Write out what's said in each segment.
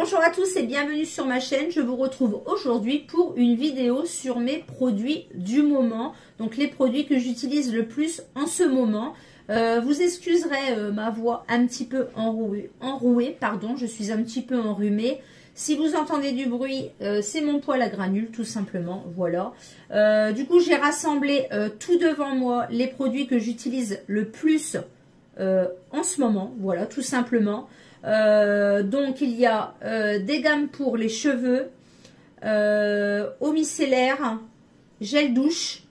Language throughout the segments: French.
Bonjour à tous et bienvenue sur ma chaîne. Je vous retrouve aujourd'hui pour une vidéo sur mes produits du moment. Donc les produits que j'utilise le plus en ce moment. Vous excuserez ma voix un petit peu enrouée, pardon, je suis un petit peu enrhumée. Si vous entendez du bruit, c'est mon poêle à granules tout simplement, voilà. Du coup j'ai rassemblé tout devant moi les produits que j'utilise le plus en ce moment, voilà, tout simplement. Donc il y a des gammes pour les cheveux, eau micellaire, gel douche,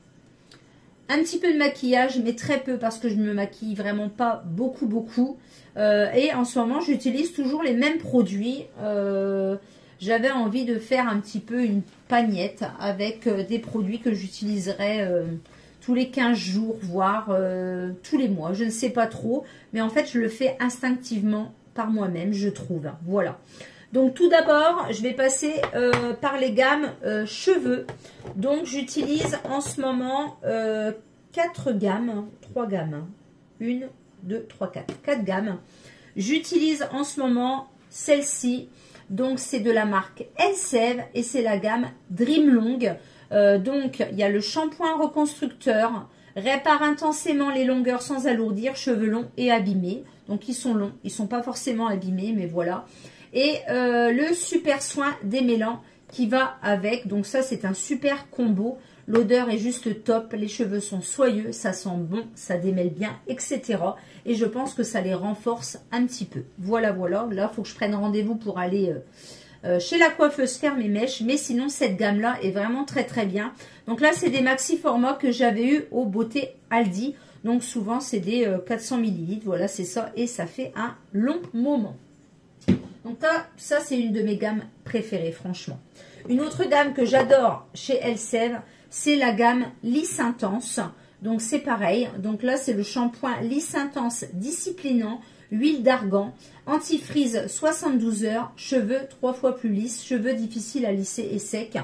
un petit peu de maquillage mais très peu parce que je ne me maquille vraiment pas beaucoup. Et en ce moment j'utilise toujours les mêmes produits. J'avais envie de faire un petit peu une pagnette avec des produits que j'utiliserai tous les 15 jours, voire tous les mois, je ne sais pas trop, mais en fait je le fais instinctivement par moi-même, je trouve. Voilà. Donc tout d'abord, je vais passer par les gammes cheveux. Donc j'utilise en ce moment 4 gammes, 3 gammes. 1, 2, 3, 4. 4 gammes. J'utilise en ce moment celle-ci. Donc c'est de la marque Elseve et c'est la gamme Dream Long. Donc il y a le shampoing reconstructeur. Répare intensément les longueurs sans alourdir, cheveux longs et abîmés. Donc ils sont longs, ils sont pas forcément abîmés, mais voilà. Et le super soin démêlant qui va avec. Donc ça c'est un super combo. L'odeur est juste top, les cheveux sont soyeux, ça sent bon, ça démêle bien, etc. Et je pense que ça les renforce un petit peu. Voilà, voilà. Là, il faut que je prenne rendez-vous pour aller chez la coiffeuse faire mes mèches. Mais sinon, cette gamme-là est vraiment très bien. Donc là, c'est des maxi formats que j'avais eu au Beauté Aldi. Donc souvent, c'est des 400 ml. Voilà, c'est ça. Et ça fait un long moment. Donc là, ça, c'est une de mes gammes préférées, franchement. Une autre gamme que j'adore chez Elseve, c'est la gamme Lisse Intense. Donc c'est pareil. Donc là, c'est le shampoing Lisse Intense disciplinant, huile d'argan, antifreeze 72 heures, cheveux 3 fois plus lisses, cheveux difficiles à lisser et secs.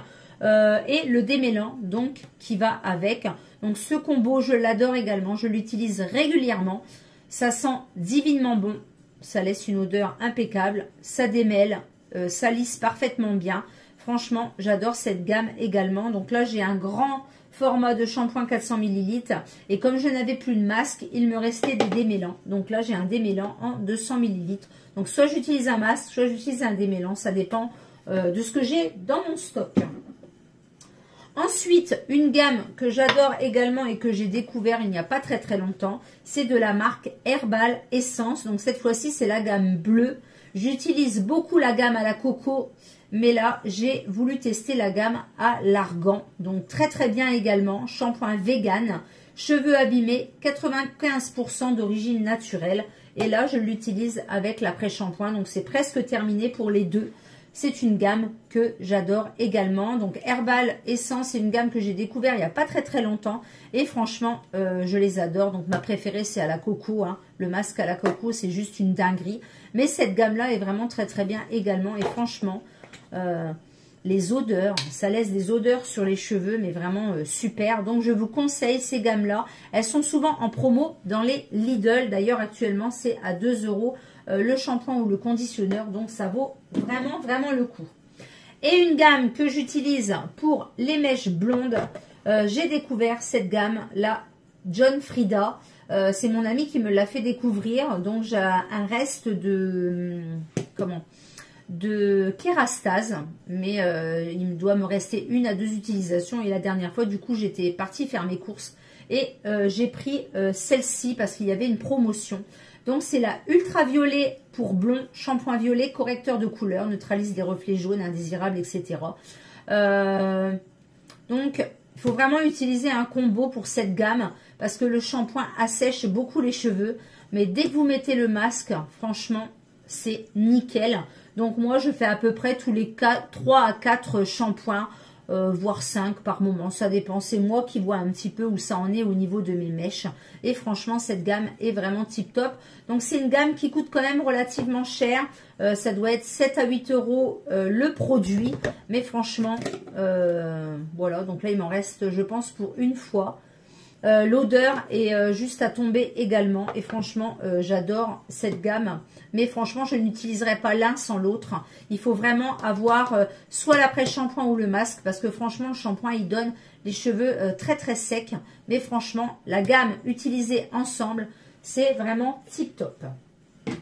Et le démêlant, donc, qui va avec. Donc ce combo, je l'adore également. Je l'utilise régulièrement. Ça sent divinement bon. Ça laisse une odeur impeccable. Ça démêle. Ça lisse parfaitement bien. Franchement, j'adore cette gamme également. Donc là, j'ai un grand format de shampoing 400 ml. Et comme je n'avais plus de masque, il me restait des démêlants. Donc là, j'ai un démêlant en 200 ml. Donc soit j'utilise un masque, soit j'utilise un démêlant. Ça dépend de ce que j'ai dans mon stock. Ensuite, une gamme que j'adore également et que j'ai découvert il n'y a pas très longtemps, c'est de la marque Herbal Essence. Donc cette fois-ci, c'est la gamme bleue. J'utilise beaucoup la gamme à la coco, mais là, j'ai voulu tester la gamme à l'argan. Donc très bien également. Shampoing vegan, cheveux abîmés, 95% d'origine naturelle. Et là, je l'utilise avec l'après-shampoing. Donc c'est presque terminé pour les deux. C'est une gamme que j'adore également. Donc Herbal Essence, c'est une gamme que j'ai découvert il n'y a pas très longtemps. Et franchement, je les adore. Donc ma préférée, c'est à la coco. Hein. Le masque à la coco, c'est juste une dinguerie. Mais cette gamme-là est vraiment très bien également. Et franchement, les odeurs, ça laisse des odeurs sur les cheveux, mais vraiment super. Donc je vous conseille ces gammes-là. Elles sont souvent en promo dans les Lidl. D'ailleurs, actuellement, c'est à 2 € le shampoing ou le conditionneur. Donc ça vaut vraiment le coup. Et une gamme que j'utilise pour les mèches blondes. J'ai découvert cette gamme, la John Frieda. C'est mon ami qui me l'a fait découvrir. Donc j'ai un reste de... de Kérastase, mais il doit me rester 1 à 2 utilisations. Et la dernière fois, du coup, j'étais partie faire mes courses et j'ai pris celle-ci parce qu'il y avait une promotion. Donc c'est la ultraviolet pour blond, shampoing violet, correcteur de couleur, neutralise les reflets jaunes indésirables, etc. Donc il faut vraiment utiliser un combo pour cette gamme parce que le shampoing assèche beaucoup les cheveux, mais dès que vous mettez le masque, franchement, c'est nickel. Donc moi, je fais à peu près tous les 3 à 4 shampoings, voire 5 par moment. Ça dépend. C'est moi qui vois un petit peu où ça en est au niveau de mes mèches. Et franchement, cette gamme est vraiment tip top. Donc c'est une gamme qui coûte quand même relativement cher. Ça doit être 7 à 8 € le produit. Mais franchement, voilà. Donc là, il m'en reste, je pense, pour une fois. L'odeur est juste à tomber également. Et franchement, j'adore cette gamme. Mais franchement, je n'utiliserai pas l'un sans l'autre. Il faut vraiment avoir soit l'après-shampoing ou le masque. Parce que franchement, le shampoing, il donne les cheveux très très secs. Mais franchement, la gamme utilisée ensemble, c'est vraiment tip top.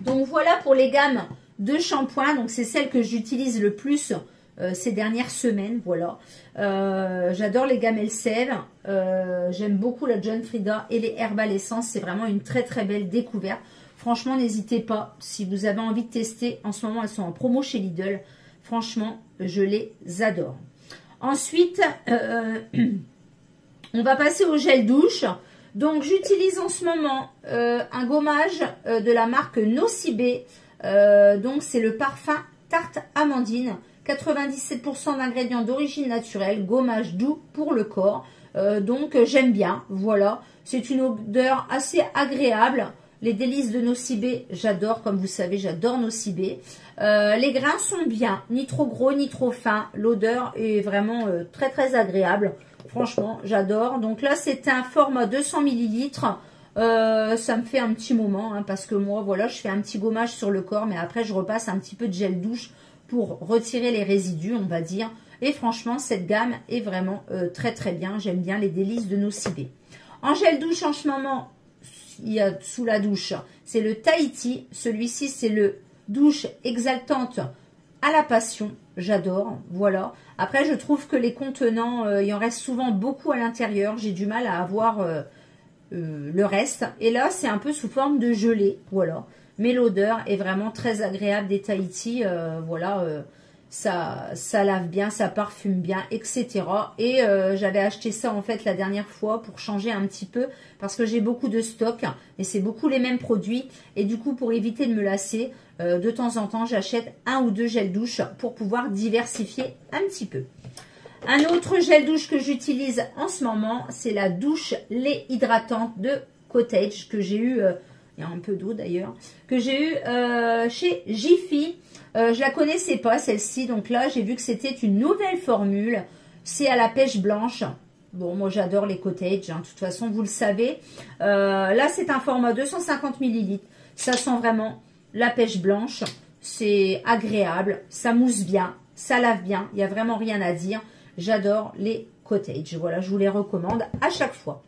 Donc voilà pour les gammes de shampoing. Donc c'est celle que j'utilise le plus ces dernières semaines, voilà. J'adore les gammes Elseve, j'aime beaucoup la John Frieda et les Herbal Essence, c'est vraiment une très très belle découverte. Franchement, n'hésitez pas, si vous avez envie de tester, en ce moment elles sont en promo chez Lidl, franchement, je les adore. Ensuite, on va passer au gel douche. Donc j'utilise en ce moment un gommage de la marque Nocibé, donc c'est le parfum Tarte Amandine. 97% d'ingrédients d'origine naturelle, gommage doux pour le corps. Donc j'aime bien, voilà. C'est une odeur assez agréable. Les délices de Nocibé, j'adore, comme vous savez, j'adore Nocibé. Les grains sont bien, ni trop gros, ni trop fins. L'odeur est vraiment très très agréable. Franchement, j'adore. Donc là, c'est un format 200 ml. Ça me fait un petit moment, hein, parce que moi, voilà, je fais un petit gommage sur le corps, mais après, je repasse un petit peu de gel douche pour retirer les résidus, on va dire. Et franchement, cette gamme est vraiment très très bien. J'aime bien les délices de Nocibé. En gel douche, en ce moment, il y a sous la douche, c'est le Tahiti. Celui-ci, c'est le douche exaltante à la passion. J'adore, voilà. Après, je trouve que les contenants, il en reste souvent beaucoup à l'intérieur. J'ai du mal à avoir le reste. Et là, c'est un peu sous forme de gelée, voilà. Mais l'odeur est vraiment très agréable des Tahiti. Voilà, ça lave bien, ça parfume bien, etc. Et j'avais acheté ça en fait la dernière fois pour changer un petit peu. Parce que j'ai beaucoup de stock et c'est beaucoup les mêmes produits. Et du coup, pour éviter de me lasser, de temps en temps, j'achète un ou deux gels douche pour pouvoir diversifier un petit peu. Un autre gel douche que j'utilise en ce moment, c'est la douche lait hydratante de Cottage que j'ai eu... il y a un peu d'eau d'ailleurs, que j'ai eu chez Jiffy. Je la connaissais pas celle-ci, donc là j'ai vu que c'était une nouvelle formule. C'est à la pêche blanche. Bon, moi j'adore les Cottage, hein, de toute façon vous le savez. Là c'est un format 250 ml. Ça sent vraiment la pêche blanche. C'est agréable, ça mousse bien, ça lave bien. Il n'y a vraiment rien à dire. J'adore les Cottage. Voilà, je vous les recommande à chaque fois.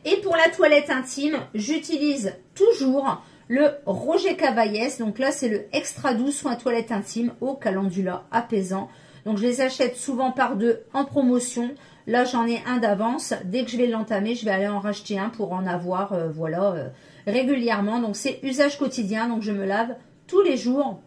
Et pour la toilette intime, j'utilise toujours le Roger Cavaillès. Donc là, c'est le extra doux soin toilette intime au calendula apaisant. Donc je les achète souvent par deux en promotion. Là, j'en ai un d'avance. Dès que je vais l'entamer, je vais aller en racheter un pour en avoir régulièrement. Donc c'est usage quotidien. Donc je me lave tous les jours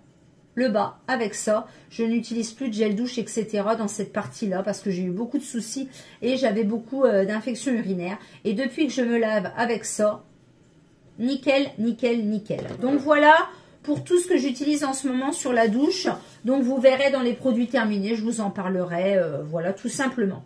le bas avec ça. Je n'utilise plus de gel douche, etc. dans cette partie-là parce que j'ai eu beaucoup de soucis et j'avais beaucoup d'infections urinaires. Et depuis que je me lave avec ça, nickel, nickel, nickel. Donc voilà pour tout ce que j'utilise en ce moment sur la douche. Donc vous verrez dans les produits terminés, je vous en parlerai. Voilà, tout simplement.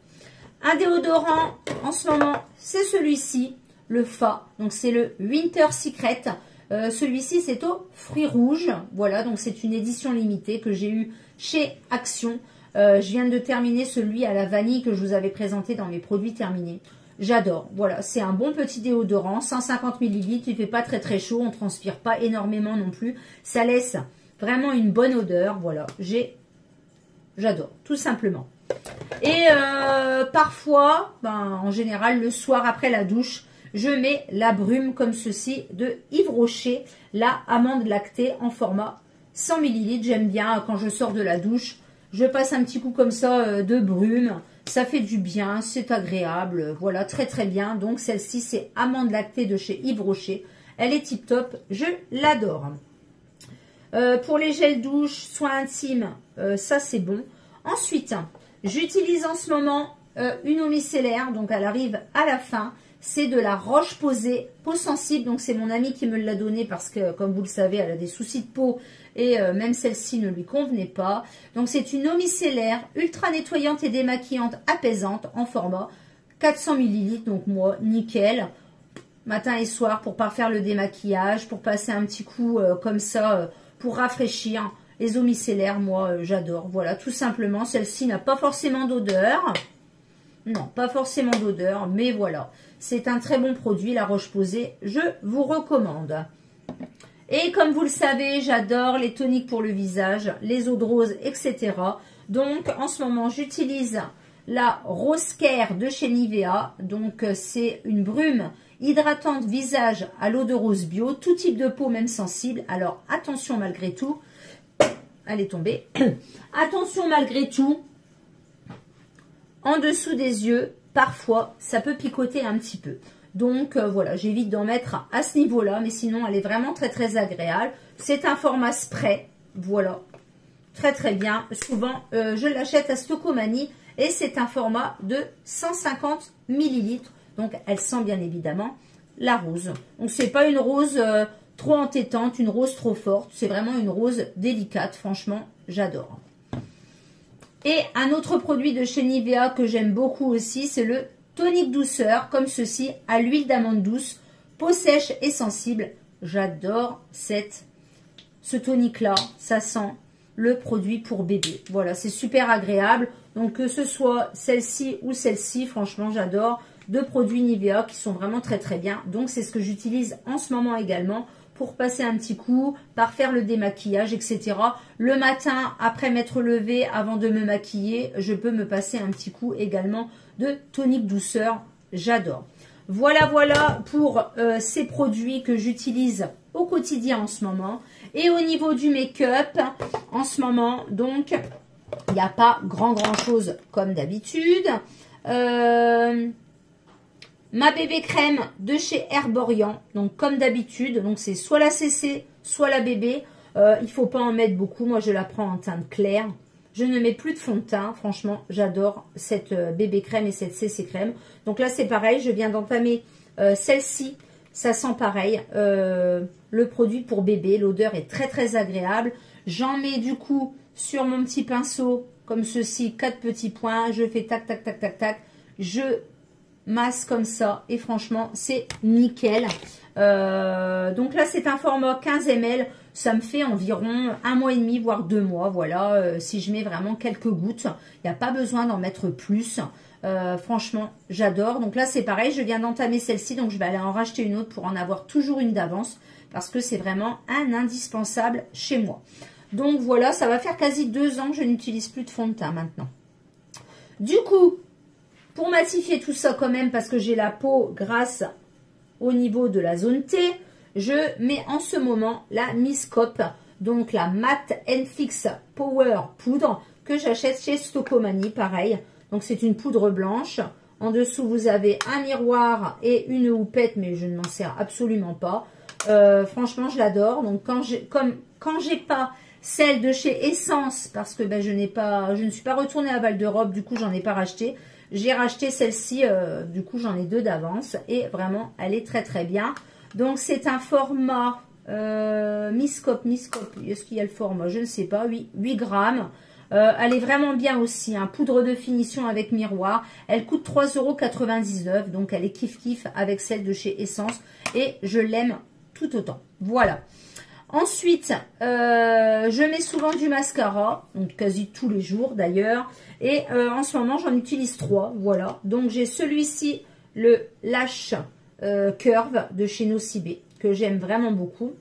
Un déodorant en ce moment, c'est celui-ci, le Fa. Donc c'est le Winter Secret. Celui-ci, c'est aux fruits rouges. Voilà, donc c'est une édition limitée que j'ai eue chez Action. Je viens de terminer celui à la vanille que je vous avais présenté dans mes produits terminés. J'adore. Voilà, c'est un bon petit déodorant, 150 ml. Il ne fait pas très très chaud, on ne transpire pas énormément non plus. Ça laisse vraiment une bonne odeur. Voilà, j'adore, tout simplement. Et parfois, en général, le soir après la douche, je mets la brume comme ceci de Yves Rocher, la amande lactée en format 100 ml. J'aime bien quand je sors de la douche, je passe un petit coup comme ça de brume. Ça fait du bien, c'est agréable. Voilà, très très bien. Donc celle-ci, c'est amande lactée de chez Yves Rocher. Elle est tip top, je l'adore. Pour les gels douche, soins intimes, ça c'est bon. Ensuite, j'utilise en ce moment une eau micellaire, donc elle arrive à la fin. C'est de la Roche-Posay, peau sensible. Donc, c'est mon amie qui me l'a donné parce que, comme vous le savez, elle a des soucis de peau et même celle-ci ne lui convenait pas. Donc, c'est une eau micellaire ultra nettoyante et démaquillante apaisante en format 400 ml. Donc, moi, nickel. Matin et soir pour pas faire le démaquillage, pour passer un petit coup comme ça, pour rafraîchir. Les eaux micellaires, moi, j'adore. Voilà, tout simplement. Celle-ci n'a pas forcément d'odeur. Non, pas forcément d'odeur, mais voilà. C'est un très bon produit, la Roche-Posay. Je vous recommande. Et comme vous le savez, j'adore les toniques pour le visage, les eaux de rose, etc. Donc, en ce moment, j'utilise la Rose Care de chez Nivea. Donc, c'est une brume hydratante visage à l'eau de rose bio. Tout type de peau, même sensible. Alors, attention malgré tout. Elle est tombée. Attention malgré tout. En dessous des yeux, parfois, ça peut picoter un petit peu. Donc, voilà, j'évite d'en mettre à ce niveau-là. Mais sinon, elle est vraiment très, très agréable. C'est un format spray. Voilà. Très, très bien. Souvent, je l'achète à Stocomanie. Et c'est un format de 150 ml. Donc, elle sent bien évidemment la rose. Donc, c'est pas une rose trop entêtante, une rose trop forte. C'est vraiment une rose délicate. Franchement, j'adore. Et un autre produit de chez Nivea que j'aime beaucoup aussi, c'est le tonique douceur, comme ceci, à l'huile d'amande douce, peau sèche et sensible. J'adore ce tonique-là. Ça sent le produit pour bébé. Voilà, c'est super agréable. Donc, que ce soit celle-ci ou celle-ci, franchement, j'adore. Deux produits Nivea qui sont vraiment très, très bien. Donc, c'est ce que j'utilise en ce moment également pour passer un petit coup, par faire le démaquillage, etc. Le matin, après m'être levé, avant de me maquiller, je peux me passer un petit coup également de tonique douceur. J'adore. Voilà, voilà pour ces produits que j'utilise au quotidien en ce moment. Et au niveau du make-up, en ce moment, donc, il n'y a pas grand chose comme d'habitude. Ma bébé crème de chez Herborian, donc comme d'habitude, donc c'est soit la CC, soit la bébé. Il ne faut pas en mettre beaucoup, moi je la prends en teinte claire. Je ne mets plus de fond de teint, franchement j'adore cette bébé crème et cette CC crème. Donc là c'est pareil, je viens d'entamer celle-ci, ça sent pareil, le produit pour bébé, l'odeur est très très agréable. J'en mets du coup sur mon petit pinceau, comme ceci, 4 petits points, je fais tac tac tac tac tac, je masse comme ça et franchement c'est nickel. Donc là c'est un format 15 ml, ça me fait environ 1 mois et demi voire 2 mois, voilà. Si je mets vraiment quelques gouttes, il n'y a pas besoin d'en mettre plus. Franchement j'adore. Donc là c'est pareil, je viens d'entamer celle-ci, donc je vais aller en racheter une autre pour en avoir toujours une d'avance parce que c'est vraiment un indispensable chez moi. Donc voilà, ça va faire quasi 2 ans que je n'utilise plus de fond de teint maintenant. Du coup, pour matifier tout ça quand même, parce que j'ai la peau grasse au niveau de la zone T, je mets en ce moment la Miss Cop, donc la Matte Fix Power Poudre, que j'achète chez Stocomanie, pareil. Donc c'est une poudre blanche. En dessous, vous avez un miroir et une houppette, mais je ne m'en sers absolument pas. Franchement, je l'adore. Donc quand j'ai pas celle de chez Essence, parce que ben, je ne suis pas retournée à Val d'Europe, du coup j'en ai pas racheté. J'ai racheté celle-ci, du coup j'en ai 2 d'avance et vraiment elle est très très bien. Donc c'est un format Miss Cop, est-ce qu'il y a le format? Je ne sais pas, 8 grammes. Elle est vraiment bien aussi, hein, poudre de finition avec miroir. Elle coûte 3,99 €, donc elle est kiff avec celle de chez Essence et je l'aime tout autant. Voilà. Ensuite, je mets souvent du mascara, donc quasi tous les jours d'ailleurs. Et en ce moment, j'en utilise 3, voilà. Donc j'ai celui-ci, le Lash Curve de chez Nocibé, que j'aime vraiment beaucoup.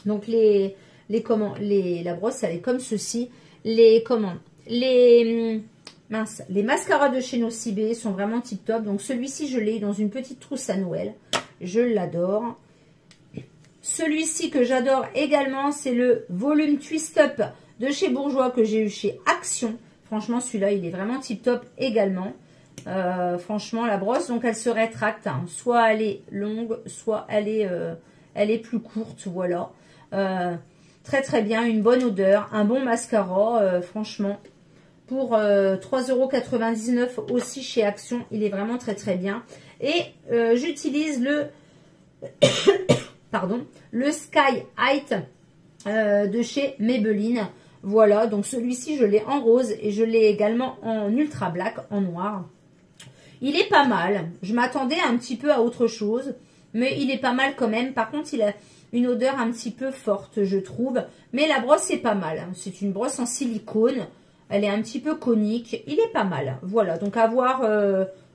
Donc la brosse, elle est comme ceci. Les mascaras de chez Nocibé sont vraiment tip top. Donc celui-ci, je l'ai dans une petite trousse à Noël. Je l'adore. Celui-ci que j'adore également, c'est le Volume Twist Up de chez Bourjois que j'ai eu chez Action. Franchement, celui-là, il est vraiment tip top également. Franchement, la brosse, donc elle se rétracte. Hein. Soit elle est longue, soit elle est plus courte. Voilà. Très très bien, une bonne odeur, un bon mascara. Franchement, pour 3,99 € aussi chez Action, il est vraiment très très bien. Et j'utilise le... Pardon, le Sky Height de chez Maybelline. Voilà, donc celui-ci, je l'ai en rose et je l'ai également en ultra black, en noir. Il est pas mal. Je m'attendais un petit peu à autre chose, mais il est pas mal quand même. Par contre, il a une odeur un petit peu forte, je trouve. Mais la brosse est pas mal. C'est une brosse en silicone. Elle est un petit peu conique. Il est pas mal. Voilà, donc à voir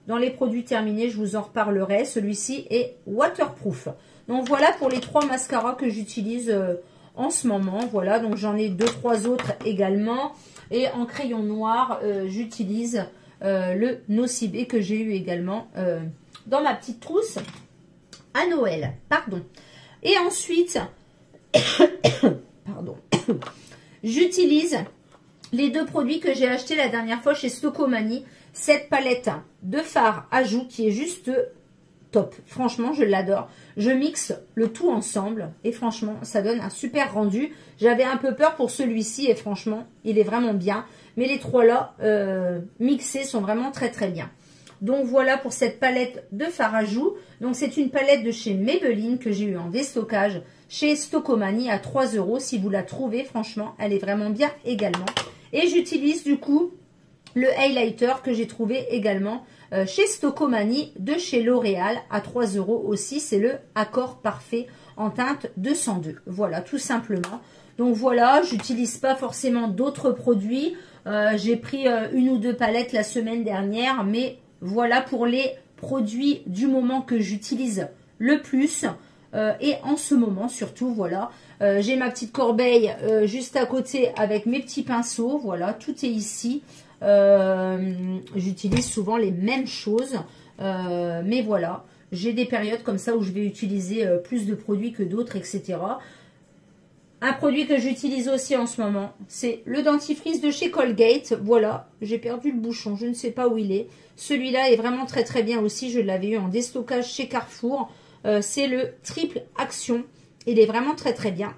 dans les produits terminés, je vous en reparlerai. Celui-ci est waterproof. Donc voilà pour les 3 mascaras que j'utilise en ce moment. Voilà, donc j'en ai 2-3 autres également. Et en crayon noir, j'utilise le Nocibé que j'ai eu également dans ma petite trousse à Noël. Pardon. Et ensuite, pardon, j'utilise les 2 produits que j'ai achetés la dernière fois chez Stocomanie. Cette palette de fard à joues qui est juste top. Franchement, je l'adore. Je mixe le tout ensemble et franchement, ça donne un super rendu. J'avais un peu peur pour celui-ci et franchement, il est vraiment bien. Mais les 3 là, mixés, sont vraiment très très bien. Donc voilà pour cette palette de fard à joues. Donc c'est une palette de chez Maybelline que j'ai eu en déstockage chez Stocomanie à 3 €. Si vous la trouvez, franchement, elle est vraiment bien également. Et j'utilise du coup le highlighter que j'ai trouvé également chez Stocomanie de chez L'Oréal à 3 € aussi. C'est le Accord Parfait en teinte 202. Voilà, tout simplement. Donc voilà, j'utilise pas forcément d'autres produits. J'ai pris 1 ou 2 palettes la semaine dernière, mais voilà pour les produits du moment que j'utilise le plus. Et en ce moment surtout, voilà. J'ai ma petite corbeille juste à côté avec mes petits pinceaux. Voilà, tout est ici. J'utilise souvent les mêmes choses. Mais voilà, j'ai des périodes comme ça où je vais utiliser plus de produits que d'autres, etc. Un produit que j'utilise aussi en ce moment, c'est le dentifrice de chez Colgate. Voilà, j'ai perdu le bouchon, je ne sais pas où il est. Celui-là est vraiment très très bien aussi. Je l'avais eu en déstockage chez Carrefour. C'est le Triple Action. Il est vraiment très très bien.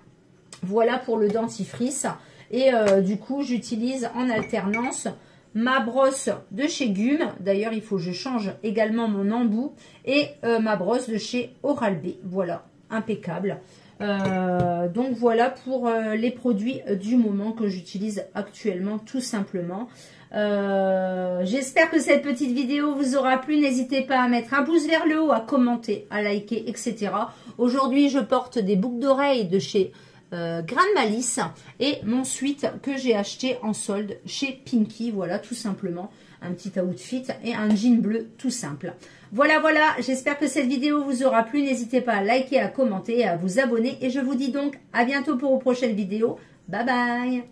Voilà pour le dentifrice. Et du coup, j'utilise en alternance ma brosse de chez Gume. D'ailleurs, il faut que je change également mon embout. Et ma brosse de chez Oral-B. Voilà, impeccable. Donc voilà pour les produits du moment que j'utilise actuellement tout simplement. J'espère que cette petite vidéo vous aura plu. N'hésitez pas à mettre un pouce vers le haut, à commenter, à liker, etc. Aujourd'hui je porte des boucles d'oreilles de chez Grain de Malice et mon sweat que j'ai acheté en solde chez Pinky. Voilà, tout simplement un petit outfit et un jean bleu tout simple. Voilà, voilà, j'espère que cette vidéo vous aura plu. N'hésitez pas à liker, à commenter et à vous abonner. Et je vous dis donc à bientôt pour une prochaine vidéo. Bye bye.